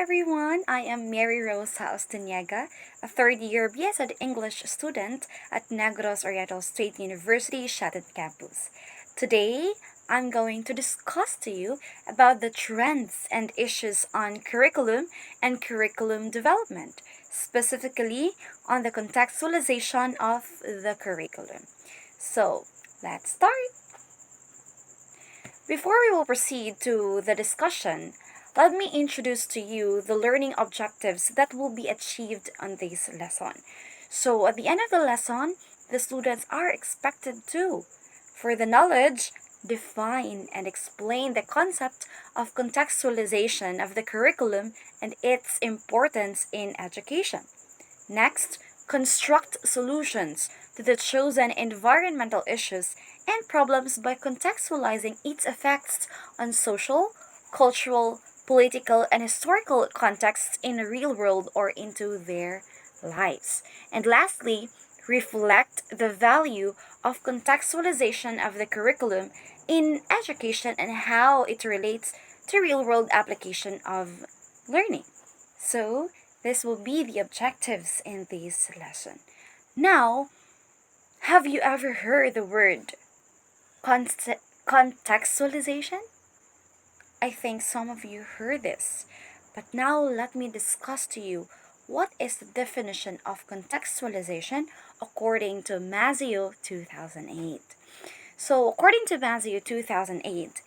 everyone. I am Mary Rose Haustiniega, a third-year BS Ed English student at Negros Oriental State University, Shatin Campus. Today, I'm going to discuss to you about the trends and issues on curriculum and curriculum development, specifically on the contextualization of the curriculum. So, let's start. Before we will proceed to the discussion, let me introduce to you the learning objectives that will be achieved on this lesson. So, at the end of the lesson, the students are expected to, for the knowledge, define and explain the concept of contextualization of the curriculum and its importance in education. Next, construct solutions to the chosen environmental issues and problems by contextualizing its effects on social, cultural, political, and historical contexts in the real world or into their lives. And lastly, reflect the value of contextualization of the curriculum in education and how it relates to real world application of learning. So, this will be the objectives in this lesson. Now, have you ever heard the word contextualization? I think some of you heard this. But now let me discuss to you what is the definition of contextualization according to Mazzeo 2008. So, according to Mazzeo 2008,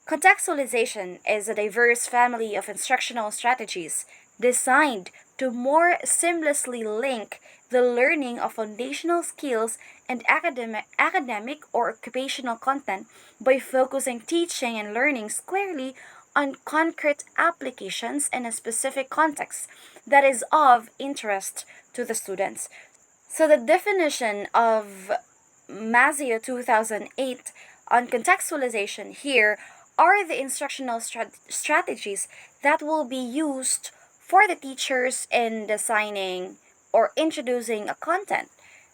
contextualization is a diverse family of instructional strategies designed to more seamlessly link the learning of foundational skills and academic or occupational content by focusing teaching and learning squarely on concrete applications in a specific context that is of interest to the students. So the definition of Mazzeo 2008 on contextualization here are the instructional strategies that will be used for the teachers in designing or introducing a content,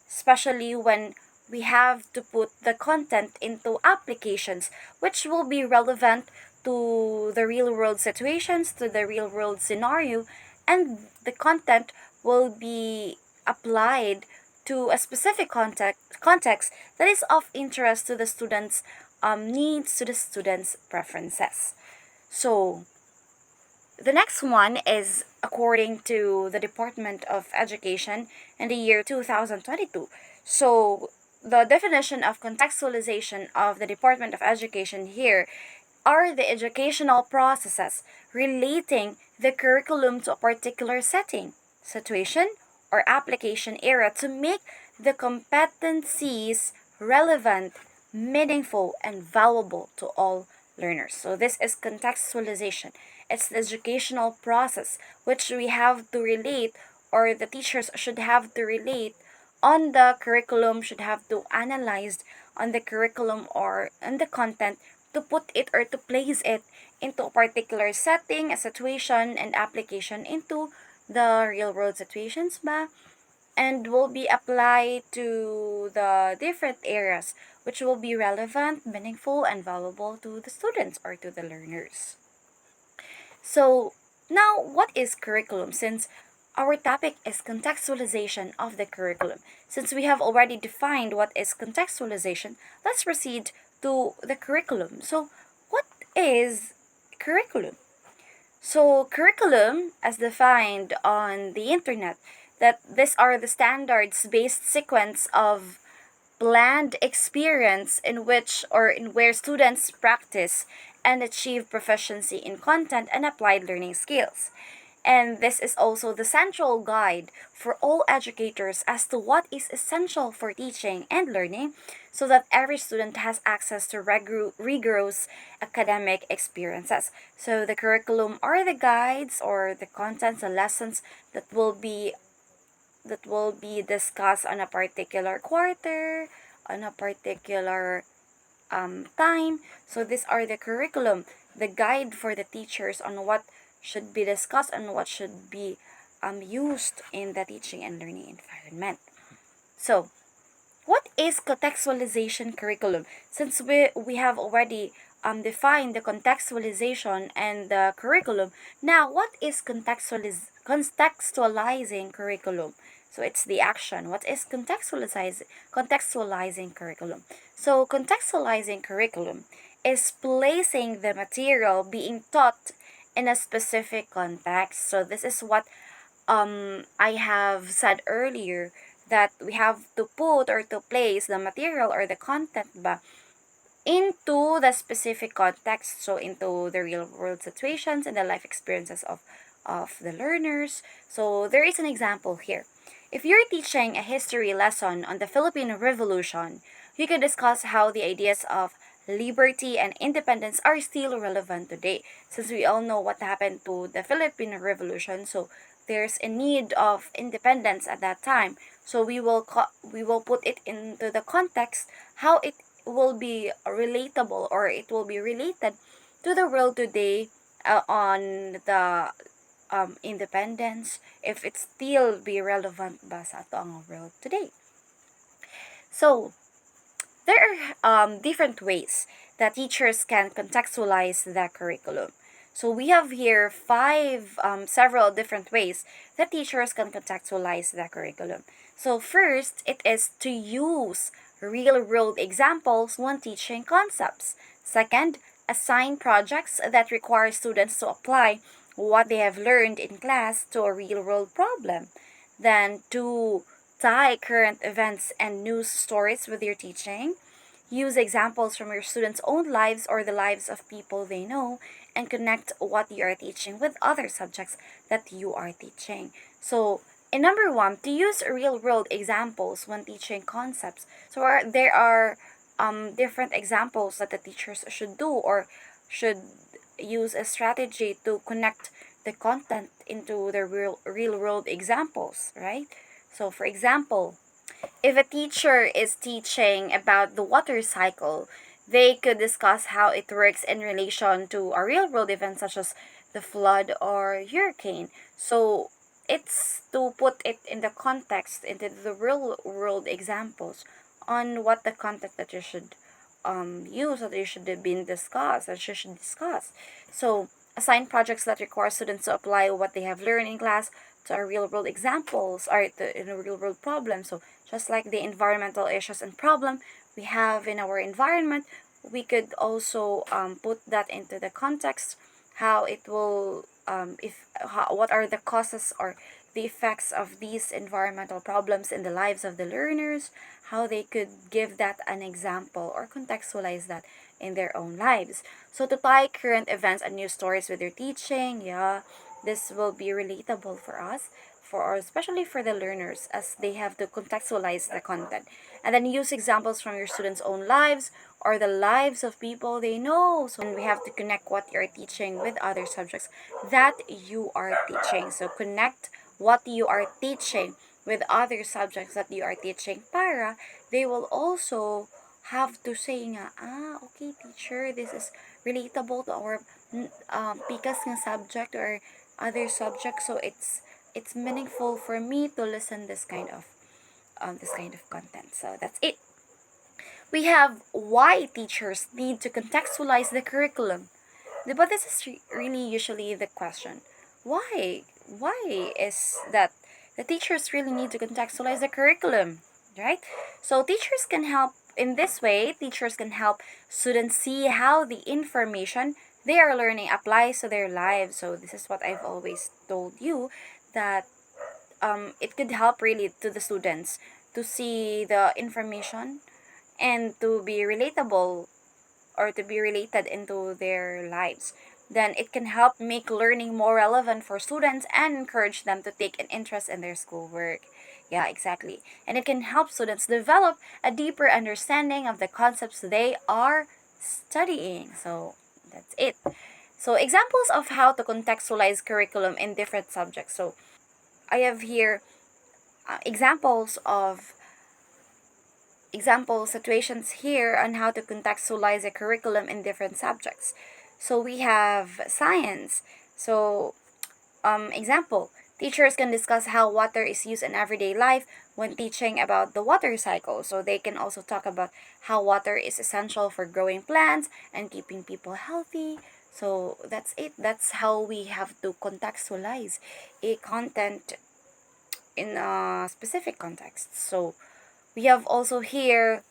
especially when we have to put the content into applications which will be relevant to the real world situations, to the real world scenario, and the content will be applied to a specific context that is of interest to the students' needs, to the students' preferences. So, the next one is according to the Department of Education in the year 2022. So, the definition of contextualization of the Department of Education here are the educational processes relating the curriculum to a particular setting, situation, or application area to make the competencies relevant, meaningful, and valuable to all learners. So, this is contextualization. It's the educational process which we have to relate, or the teachers should have to relate on the curriculum, should have to analyze on the curriculum or on the content to put it or to place it into a particular setting, a situation, and application into the real world situations ba, and will be applied to the different areas which will be relevant, meaningful, and valuable to the students or to the learners. So, now what is curriculum? Since our topic is contextualization of the curriculum. Since we have already defined what is contextualization, let's proceed to the curriculum. So, what is curriculum? So, curriculum, as defined on the internet, that these are the standards based sequence of planned experience in which or in where students practice and achieve proficiency in content and applied learning skills. And this is also the central guide for all educators as to what is essential for teaching and learning so that every student has access to rigorous academic experiences. So the curriculum are the guides or the contents, the lessons that will be discussed on a particular quarter, on a particular time. So these are the curriculum, the guide for the teachers on what should be discussed and what should be used in the teaching and learning environment. So, what is contextualization curriculum? Since we have already define the contextualization and the curriculum. Now, what is contextualizing curriculum? So it's the action. What is contextualizing curriculum? So contextualizing curriculum is placing the material being taught in a specific context. So this is what I have said earlier, that we have to put or to place the material or the content into the specific context, so into the real world situations and the life experiences of the learners. So there is an example here. If you're teaching a history lesson on the Philippine Revolution, you can discuss how the ideas of liberty and independence are still relevant today, since we all know what happened to the Philippine Revolution. So there's a need of independence at that time. So we will put it into the context how it will be relatable, or it will be related to the world today, on the independence, if it still be relevant ba sa ato ang world today. So there are different ways that teachers can contextualize the curriculum. So we have here several different ways that teachers can contextualize the curriculum. So first, it is to use real-world examples when teaching concepts. Second, assign projects that require students to apply what they have learned in class to a real-world problem. Then to tie current events and news stories with your teaching. Use examples from your students' own lives or the lives of people they know, and connect what you are teaching with other subjects that you are teaching. So, in number one, to use real world examples when teaching concepts. So, there are different examples that the teachers should do, or should use a strategy to connect the content into the real world examples, right? So, for example, if a teacher is teaching about the water cycle, they could discuss how it works in relation to a real world event such as the flood or hurricane. So it's to put it in the context, into the real world examples on what the content that you should use, that you should have been discussed, that you should discuss. So assign projects that require students to apply what they have learned in class to our real world examples, or in a real world problem. So just like the environmental issues and problem we have in our environment, we could also put that into the context, how it will what are the causes or the effects of these environmental problems in the lives of the learners, how they could give that an example or contextualize that in their own lives. So to tie current events and news stories with your teaching, yeah, this will be relatable for us, especially for the learners, as they have to contextualize the content. And then use examples from your students' own lives or the lives of people they know. So we have to connect what you're teaching with other subjects that you are teaching. So connect what you are teaching with other subjects that you are teaching, para they will also have to say nga, okay teacher, this is relatable to our pikas ng subject or other subjects, so it's meaningful for me to listen this kind of content. So that's it. We have why teachers need to contextualize the curriculum. But this is really usually the question. Why? Why is that the teachers really need to contextualize the curriculum, right? So teachers can help in this way. Teachers can help students see how the information they are learning applies to their lives. So this is what I've always told you, that it could help really to the students to see the information and to be relatable, or to be related into their lives. Then it can help make learning more relevant for students and encourage them to take an interest in their schoolwork. Yeah, exactly. And it can help students develop a deeper understanding of the concepts they are studying. So that's it. So examples of how to contextualize curriculum in different subjects. So I have here example situations here on how to contextualize a curriculum in different subjects. So we have science. So example, Teachers can discuss how water is used in everyday life when teaching about the water cycle. So they can also talk about how water is essential for growing plants and keeping people healthy. So that's it. That's how we have to contextualize a content in a specific context. So we have also here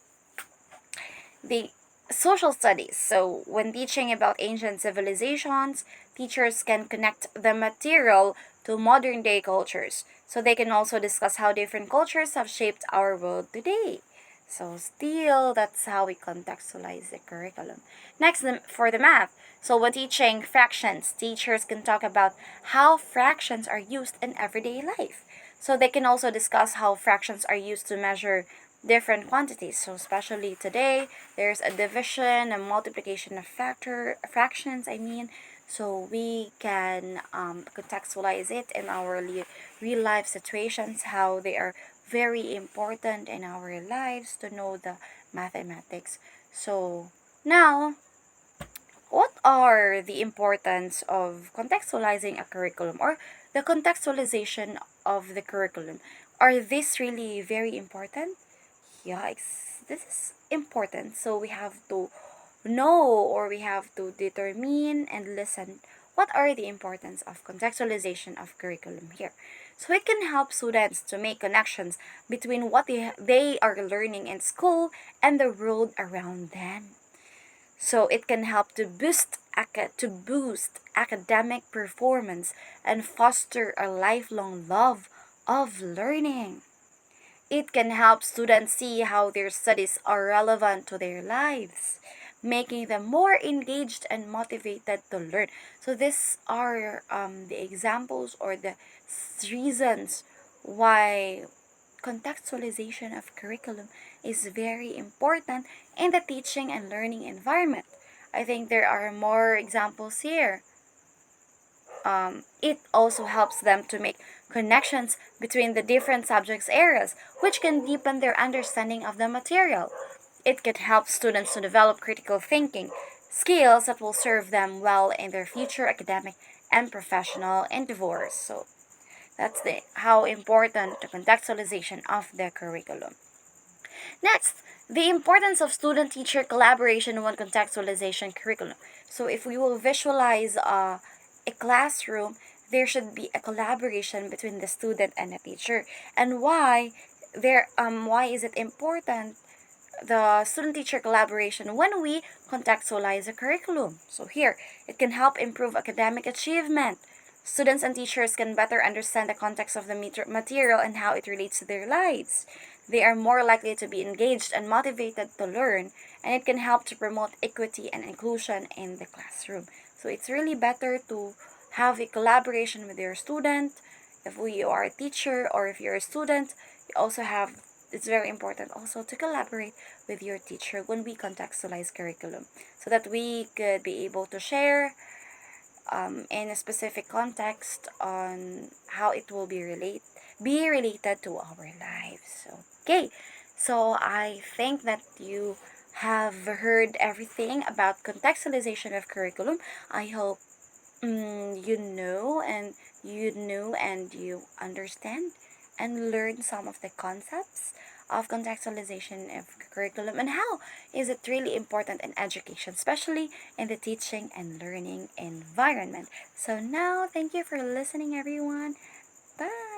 the social studies. So, when teaching about ancient civilizations, teachers can connect the material to modern day cultures. So, they can also discuss how different cultures have shaped our world today. So, still, that's how we contextualize the curriculum. Next, for the math. So, when teaching fractions, teachers can talk about how fractions are used in everyday life. So, they can also discuss how fractions are used to measure different quantities. So, especially today, there's a division and multiplication of fractions. So we can contextualize it in our real life situations, how they are very important in our lives to know the mathematics. So now, what are the importance of contextualizing a curriculum or the contextualization of the curriculum? Are these really very important? Yeah, this is important. So we have to know, or we have to determine and listen what are the importance of contextualization of curriculum here. So it can help students to make connections between what they are learning in school and the world around them. So it can help to boost academic performance and foster a lifelong love of learning. It can help students see how their studies are relevant to their lives, making them more engaged and motivated to learn. So these are the examples or the reasons why contextualization of curriculum is very important in the teaching and learning environment. I think there are more examples here. It also helps them to make connections between the different subjects areas, which can deepen their understanding of the material. It can help students to develop critical thinking, skills that will serve them well in their future academic and professional endeavors. So that's how important the contextualization of the curriculum. Next, the importance of student-teacher collaboration when contextualization curriculum. So if we will visualize a classroom, there should be a collaboration between the student and the teacher. And why is it important, the student-teacher collaboration, when we contextualize a curriculum? So here, it can help improve academic achievement. Students and teachers can better understand the context of the material and how it relates to their lives. They are more likely to be engaged and motivated to learn, and it can help to promote equity and inclusion in the classroom. So it's really better to have a collaboration with your student. If you are a teacher or if you're a student, you also have, it's very important also to collaborate with your teacher when we contextualize curriculum, so that we could be able to share in a specific context on how it will be related to our lives. Okay, so I think that you have heard everything about contextualization of curriculum. I hope you know and you understand and learn some of the concepts of contextualization of curriculum and how is it really important in education, especially in the teaching and learning environment. So now, thank you for listening, everyone. Bye.